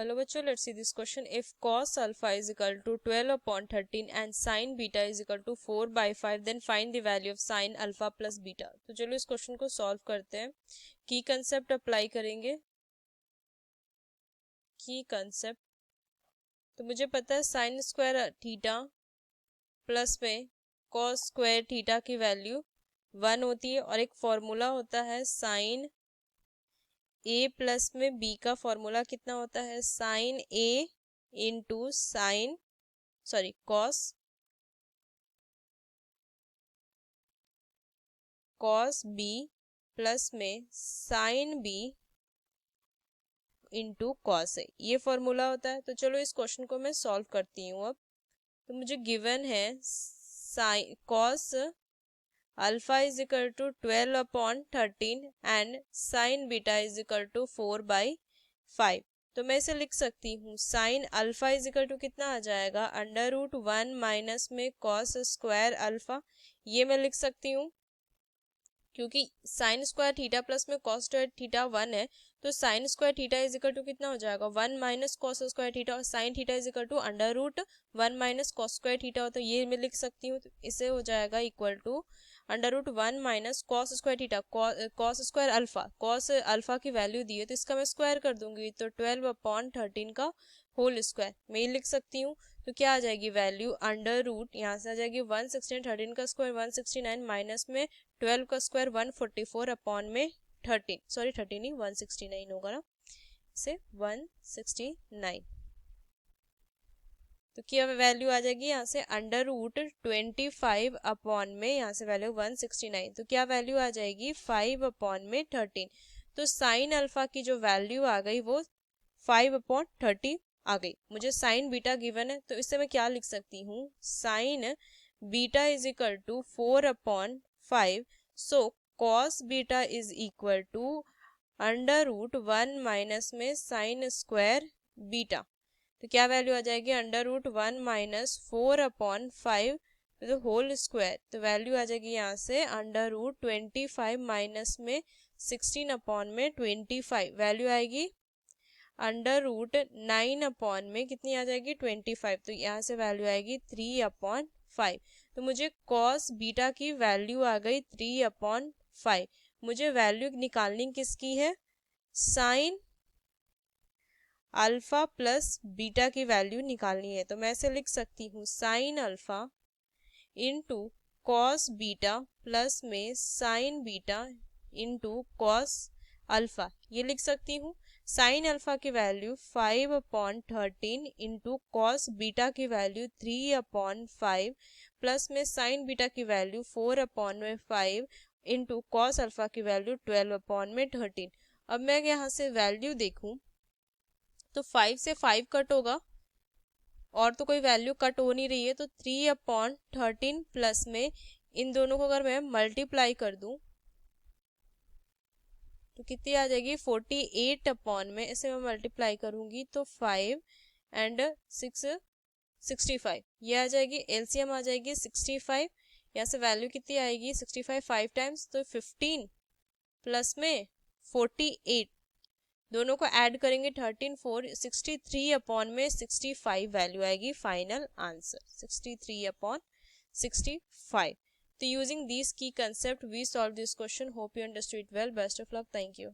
Hello बच्चों, let's see this question. If cos alpha is equal to 12 upon 13 and sin beta is equal to 4 by 5, then find the value of sin alpha plus beta. तो चलो इस question को solve करते हैं. की concept apply करेंगे. की concept तो मुझे पता है साइन स्क्वायर थीटा प्लस में कॉस स्क्वायर थीटा की वैल्यू 1 होती है और एक फॉर्मूला होता है साइन ए प्लस में बी का फॉर्मूला कितना होता है sine A into sine cos B plus में sine B into cos A, ये फॉर्मूला होता है. तो चलो इस क्वेश्चन को मैं सॉल्व करती हूँ अब. तो मुझे गिवन है sine cos alpha is equal to 12 upon 13 and sine beta is equal to 4 by 5. तो मैं इसे लिख सकती हूँ sine alpha is equal to कितना आ जाएगा अंडर रूट 1 माइनस में कॉस स्क्वायर अल्फा. ये मैं लिख सकती हूँ क्योंकि साइन स्क्वायर थीटा प्लस में कॉस स्क्वायर थीटा 1 है. तो sine square theta is equal to कितना हो जाएगा 1 माइनस कॉस स्क्वायर थीटा और sine theta is equal to under root 1 minus cos square theta होता है. ये मैं लिख सकती हूँ. तो इसे हो जाएगा equal to under root 1 minus cos square theta cos square alpha. Cos alpha की वैल्यू दी है तो इसका मैं स्क्वायर कर दूंगी. तो 12 अपॉन 13 का होल स्क्वायर मैं ये लिख सकती हूँ. तो क्या आ जाएगी वैल्यू अंडर रूट यहाँ से आ जाएगी 116 13 का स्क्वायर 169 माइनस में 12 का स्क्वायर 144 अपॉन में 13 नहीं 169 होगा ना से 169. तो क्या वैल्यू आ जाएगी यहाँ से अंडर रूट 25 अपॉन में यहाँ से वैल्यू 169. तो क्या वैल्यू आ जाएगी 5 अपॉन में 13. तो साइन अल्फा की जो वैल्यू आ गई वो 5 अपॉन 30 आ गई. मुझे साइन बीटा गिवन है तो इससे मैं क्या लिख सकती हूँ sine beta is equal to 4 upon 5. So cos beta is equal to under root 1 minus में साइन स्क्वायर बीटा. तो क्या वैल्यू आ जाएगी अंडर रूट 1 माइनस 4 अपॉन 5 तो होल स्क्वायर. तो वैल्यू आ जाएगी यहाँ से अंडर रूट 25 माइनस में 16 अपॉन में 25 वैल्यू आएगी अंडर रूट 9 अपॉन में कितनी आ जाएगी 25. तो यहाँ से वैल्यू आएगी 3 अपॉन 5. तो मुझे कॉस बीटा की वैल्यू आ गई 3 अपॉन 5. मुझे वैल्यू निकालनी किसकी है साइन अल्फा प्लस बीटा की वैल्यू निकालनी है. तो मैं इसे लिख सकती हूँ sine alpha into cos beta plus में sine beta into cos alpha ये लिख सकती हूँ. साइन अल्फा की value 5 upon 13 into cos beta की वैल्यू 3 अपॉन 5 प्लस में साइन बीटा की वैल्यू 4 अपॉन में 5 इंटू कॉस अल्फा की वैल्यू 12 अपॉन में 13. अब मैं यहाँ से वैल्यू देखूँ तो 5 से 5 कट होगा और तो कोई वैल्यू कट हो नहीं रही है. तो 3 अपॉन 13 प्लस में इन दोनों को अगर मैं मल्टीप्लाई कर दूं तो कितनी आ जाएगी 48 अपॉन में इसे मैं मल्टीप्लाई करूंगी तो 5 एंड 6 65 ये आ जाएगी. एलसीएम आ जाएगी 65. यहाँ से वैल्यू कितनी आएगी 65 5 टाइम्स तो 15 प्लस में 48 दोनों को ऐड करेंगे 13 4 63 अपॉन में 65 वैल्यू आएगी. Final answer 63 upon 65. तो using this key concept we solve this question. Hope you understood well. Best of luck. Thank you.